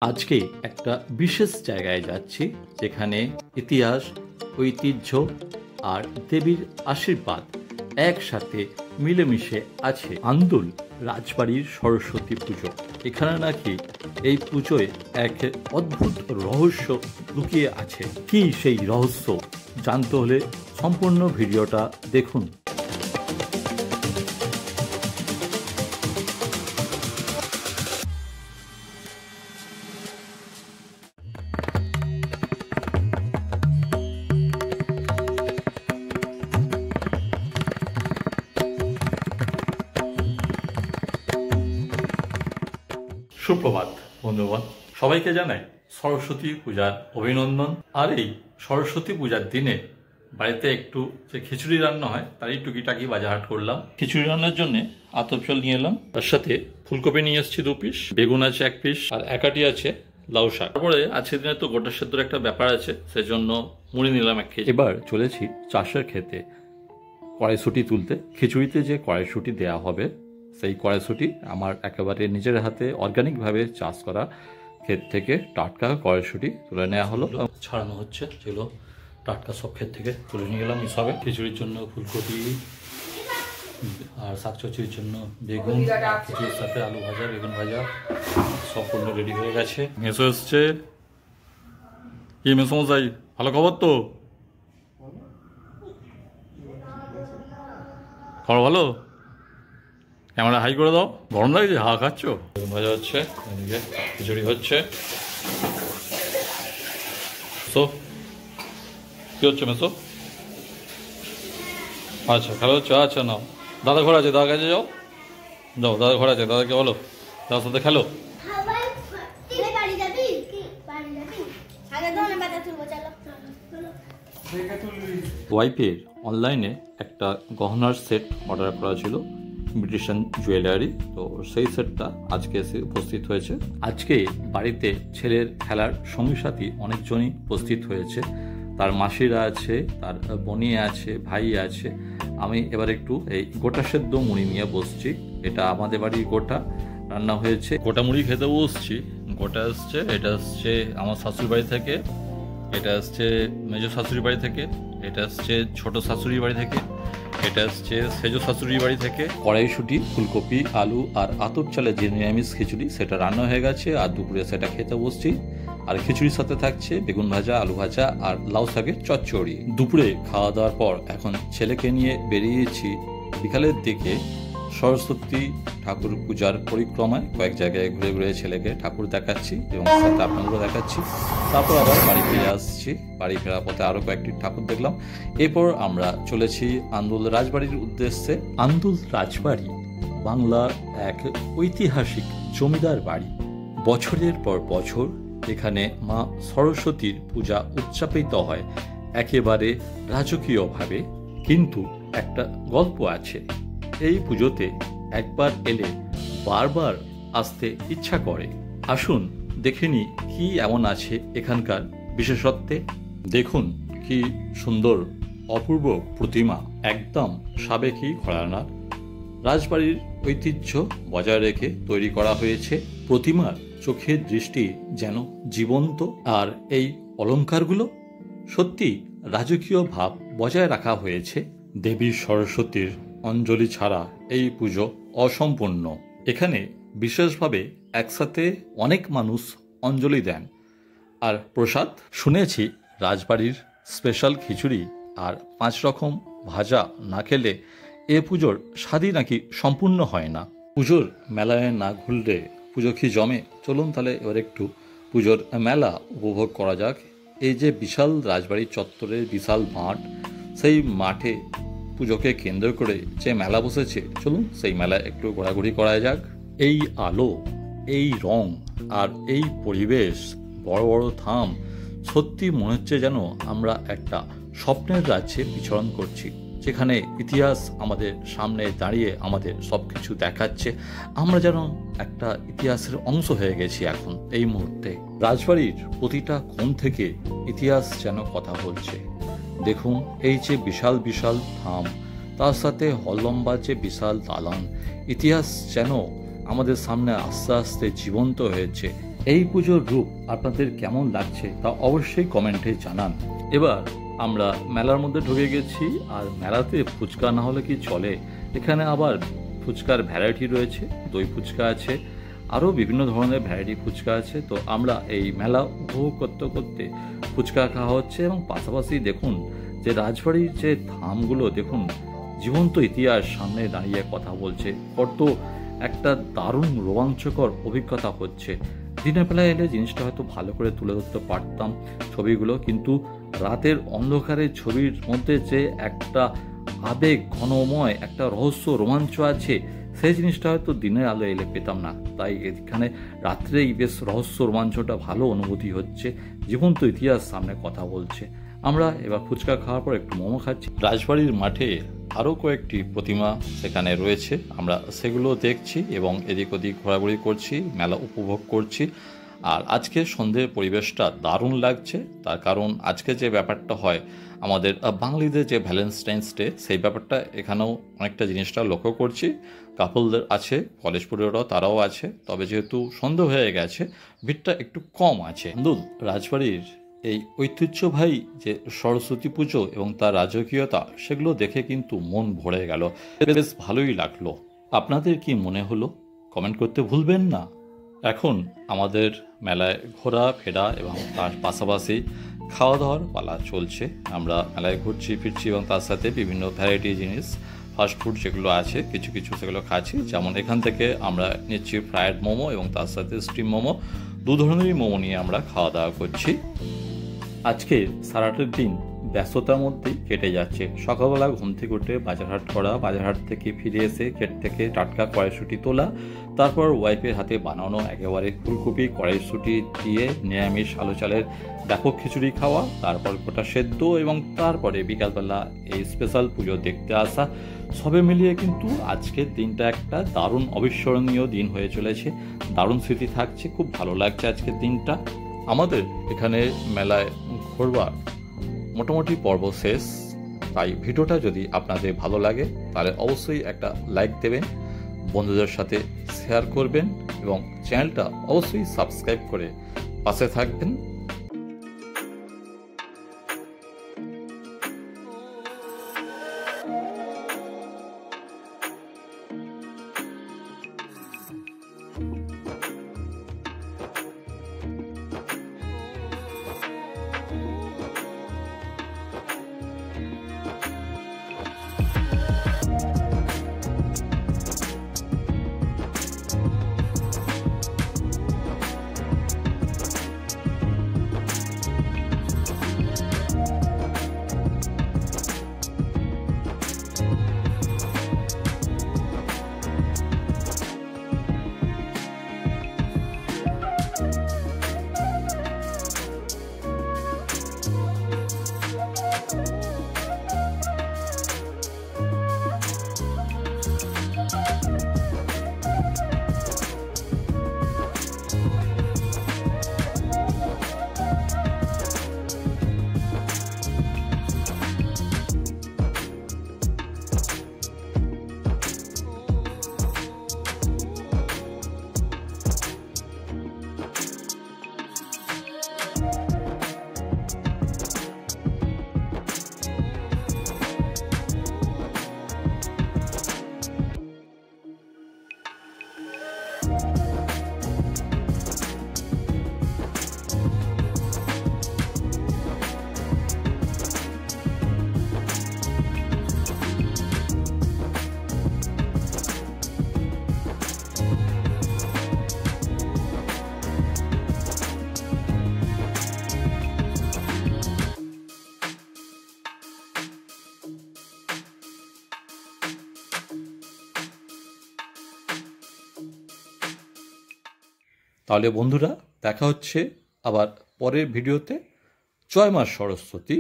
আজকে একটা বিশেষ জায়গায় যাচ্ছি যেখানে ইতিহাস, ঐতিহ্য আর দেবীর আশীর্বাদ একসাথে মিলেমিশে আছে। আন্দুল রাজবাড়ির সরস্বতী পুজো। এখানে নাকি এই পুজোয় এক অদ্ভুত রহস্য লুকিয়ে আছে। কি সেই রহস্য জানতে হলে সম্পূর্ণ ভিডিওটা দেখুন। সুপ্রভাত বন্ধুগণ, সবাইকে জানাই সরস্বতী পূজার অভিনন্দন। আর এই সরস্বতী পূজার দিনে বাড়িতে একটু যে খিচুড়ি রান্না হয় তারই টুকিটাকি বাজারহাট করলাম। খিচুড়ি রান্নার জন্য আতপ চাল নিয়ে এলাম, তার সাথে ফুলকপি নিয়ে এসেছি 2 পিস, বেগুন আছে 1 পিস, আর একাটি আছে লাউ শাক। তারপরে আজকের দিনে তো গোটা সেদ্ধর একটা ব্যাপার আছে, সেজন্য মুড়ি নিলাম 1 কেজি। এবার চলেছি চাষের ক্ষেতে কড়াইশুঁটি তুলতে। খিচুড়িতে যে কড়াইশুঁটি দেওয়া হবে সেই কড়াইশুঁটি আমার একেবারে নিজের হাতে অর্গানিকভাবে চাষ করা ক্ষেত থেকে টাটকা কড়াইশুঁটি তুলে নেওয়া হলো, ছাড়ানো হচ্ছে। যেগুলো টাটকা সব ক্ষেত থেকে তুলে নিয়ে গেলাম হিসাবে। খিচুড়ির জন্য ফুলকপি আর শাকচচির জন্য বেগুন, খিচুড়ির সাথে আলু ভাজা, বেগুন ভাজা সব পূর্ণ রেডি হয়ে গেছে। মেসো এসছে। কি মেসমশাই, ভালো খবর তো? খবর ভালো? ক্যামেরা হাই করে দাও। গরম লাগছে? হাওয়া খাচ্ছ? ভাজা হচ্ছে, এদিকে খিচুড়ি হচ্ছে। সো কি হচ্ছে মেসো? আচ্ছা খেলা হচ্ছে। আচ্ছা নাও, দাদা ঘর আছে, দাদার কাছে যাও। যাও, দাদা ঘর আছে, দাদাকে বলো দাদার সাথে খেলো। ওয়াইফের অনলাইনে একটা গহনার সেট অর্ডার করা ছিল, ব্রিটিশান জুয়েলারি। তো সেই সেটটা আজকে এসে উপস্থিত হয়েছে। আজকে বাড়িতে ছেলের খেলার সঙ্গী সাথী অনেকজনই উপস্থিত হয়েছে। তার মাসিরা আছে, তার বোনি আছে, ভাই আছে। আমি এবার একটু এই গোটা সেদ্ধ মুড়ি নিয়ে বসছি। এটা আমাদের বাড়ির গোটা রান্না হয়েছে। গোটা মুড়ি খেতে বসছি। গোটা আসছে, এটা আসছে আমার শাশুড়ি বাড়ি থেকে, এটা আসছে মেজো শাশুড়ি বাড়ি থেকে, এটা আসছে ছোট শাশুড়ি বাড়ি থেকে, এটা আসছে সেজো শাশুড়ির বাড়ি থেকে। কড়াইশুঁটি, ফুলকপি, আলু আর আতপ চালের যে নিরামিষ খিচুড়ি সেটা রান্না হয়ে গেছে, আর দুপুরে সেটা খেতে বসছি। আর খিচুড়ির সাথে থাকছে বেগুন ভাজা, আলু ভাজা আর লাউ শাকের চচ্চড়ি। দুপুরে খাওয়া দাওয়ার পর এখন ছেলেকে নিয়ে বেরিয়েছি বিকালের দিকে সরস্বতী ঠাকুর পূজার পরিক্রমায়। কয়েক জায়গায় ঘুরে ঘুরে ছেলেকে ঠাকুর দেখাচ্ছি এবং সাথে আপনাদেরও দেখাচ্ছি। তারপর আবার বাড়ি ফিরে আসছি। বাড়ি ফেরার পথে আরও কয়েকটি ঠাকুর দেখলাম। এরপর আমরা চলেছি আন্দুল রাজবাড়ির উদ্দেশ্যে। আন্দুল রাজবাড়ি বাংলার এক ঐতিহাসিক জমিদার বাড়ি। বছরের পর বছর এখানে মা সরস্বতীর পূজা উদযাপিত হয় একেবারে রাজকীয়ভাবে। কিন্তু একটা গল্প আছে, এই পুজোতে একবার এলে বারবার আসতে ইচ্ছা করে। আসুন দেখে নি কি এমন আছে এখানকার বিশেষত্বে। দেখুন কি সুন্দর অপূর্ব প্রতিমা, একদম সাবেকি ঘরানার। রাজবাড়ির ঐতিহ্য বজায় রেখে তৈরি করা হয়েছে। প্রতিমার চোখের দৃষ্টি যেন জীবন্ত, আর এই অলঙ্কারগুলো সত্যি রাজকীয় ভাব বজায় রাখা হয়েছে। দেবী সরস্বতীর অঞ্জলি ছাড়া এই পুজো অসম্পূর্ণ। এখানে বিশেষভাবে একসাথে অনেক মানুষ অঞ্জলি দেন। আর প্রসাদ শুনেছি রাজবাড়ির স্পেশাল খিচুড়ি আর 5 রকম ভাজা না খেলে এ পুজোর স্বাদই নাকি সম্পূর্ণ হয় না। পুজোর মেলায় না ঘুরলে পুজো কি জমে? চলুন তাহলে এবার একটু পুজোর মেলা উপভোগ করা যাক। এই যে বিশাল রাজবাড়ির চত্বরের বিশাল মাঠ, সেই মাঠে পুজোকে কেন্দ্র করে যে মেলা বসেছে, চলুন সেই মেলায় একটু ঘোরাঘুরি করা যাক। এই আলো, এই রং আর এই পরিবেশ, বড় বড় থাম, সত্যি মনে হচ্ছে যেন আমরা একটা স্বপ্নের রাজ্যে বিচরণ করছি, যেখানে ইতিহাস আমাদের সামনে দাঁড়িয়ে আমাদের সব কিছু দেখাচ্ছে। আমরা যেন একটা ইতিহাসের অংশ হয়ে গেছি এখন এই মুহূর্তে। রাজবাড়ির প্রতিটা কোণ থেকে ইতিহাস যেন কথা বলছে। দেখুন এই যে বিশাল বিশাল থাম, তার সাথে হললম্বা যে বিশাল দালান, ইতিহাস যেন আমাদের সামনে আস্তে আস্তে জীবন্ত হয়েছে। এই পুজোর রূপ আপনাদের কেমন লাগছে তা অবশ্যই কমেন্টে জানান। এবার আমরা মেলার মধ্যে ঢুকে গেছি, আর মেলাতে ফুচকা না হলে কি চলে। এখানে আবার ফুচকার ভ্যারাইটি রয়েছে, দই ফুচকা আছে, আরও বিভিন্ন ধরনের ভ্যারাইটি ফুচকা আছে। তো আমরা এই মেলা উপভোগ করতে করতে ফুচকা খাওয়া হচ্ছে, এবং পাশাপাশি দেখুন যে রাজবাড়ির যে ধামগুলো দেখুন, জীবন্ত ইতিহাস সামনে দাঁড়িয়ে কথা বলছে। কত একটা দারুণ রোমাঞ্চকর অভিজ্ঞতা হচ্ছে। দিনের বেলায় এলে জিনিসটা হয়তো ভালো করে তুলে ধরতে পারতাম ছবিগুলো, কিন্তু রাতের অন্ধকারে ছবির মধ্যে যে একটা আবেগ ঘনময় একটা রহস্য রোমাঞ্চ আছে, সেই জিনিসটা হয়তো দিনের আলো এলে পেতাম না। তাই এখানে রাত্রেই বেশ রহস্য রোমাঞ্চটা ভালো অনুভূতি হচ্ছে, জীবন্ত ইতিহাস সামনে কথা বলছে। আমরা এবার ফুচকা খাওয়ার পর একটু মোমো খাচ্ছি। রাজবাড়ির মাঠে আরও কয়েকটি প্রতিমা সেখানে রয়েছে, আমরা সেগুলো দেখছি এবং এদিক ওদিক ঘোরাঘুরি করছি, মেলা উপভোগ করছি। আর আজকে সন্ধ্যের পরিবেশটা দারুণ লাগছে, তার কারণ আজকে যে ব্যাপারটা হয় আমাদের বাঙালিদের যে ভ্যালেন্টাইন্স ডে, সেই ব্যাপারটা এখানেও অনেকটা জিনিসটা লক্ষ্য করছি। কাপলদের আছে, কলেজ পড়ুয়ারাও তারাও আছে, তবে যেহেতু সন্ধ্যে হয়ে গেছে ভিড়টা একটু কম আছে। রাজবাড়ির এই ঐতিহ্যবাহী যে সরস্বতী পুজো এবং তার রাজকীয়তা, সেগুলো দেখে কিন্তু মন ভরে গেল, বেশ ভালোই লাগলো। আপনাদের কি মনে হলো কমেন্ট করতে ভুলবেন না। এখন আমাদের মেলায় ঘোরা ফেরা এবং তার পাশাপাশি খাওয়া দাওয়ার পালা চলছে। আমরা মেলায় ঘুরছি ফিরছি এবং তার সাথে বিভিন্ন ভ্যারাইটি জিনিস ফাস্টফুড যেগুলো আছে কিছু কিছু সেগুলো খাচ্ছি। যেমন এখান থেকে আমরা নিচ্ছি ফ্রায়েড মোমো এবং তার সাথে স্টিম মোমো, দু ধরনেরই মোমো নিয়ে আমরা খাওয়া দাওয়া করছি। আজকে সারাটা দিন ব্যস্ততার মধ্যেই কেটে যাচ্ছে। সকালবেলা ঘুম থেকে উঠে বাজারহাট করা, বাজারহাট থেকে ফিরে এসে ক্ষেত থেকে টাটকা কড়াইশুঁটি তোলা, তারপর ওয়াইফের হাতে বানানো একেবারে ফুলকপি কড়াইশুঁটি দিয়ে নিরামিষ আলু চালের ব্যাপক খিচুড়ি খাওয়া, তারপর গোটা সেদ্ধ, এবং তারপরে বিকালবেলা এই স্পেশাল পুজো দেখতে আসা। সবে মিলিয়ে কিন্তু আজকের দিনটা একটা দারুণ অবিস্মরণীয় দিন হয়ে চলেছে, দারুণ স্মৃতি থাকছে, খুব ভালো লাগছে আজকের দিনটা। আমাদের এখানে মেলায় ঘোরবার মোটামুটি পর্ব শেষ। তাই ভিডিওটা যদি আপনাদের ভালো লাগে তাহলে অবশ্যই একটা লাইক দেবেন, বন্ধুদের সাথে শেয়ার করবেন এবং চ্যানেলটা অবশ্যই সাবস্ক্রাইব করে পাশে থাকবেন। তাহলে বন্ধুরা দেখা হচ্ছে আবার পরের ভিডিওতে। জয় মা সরস্বতী।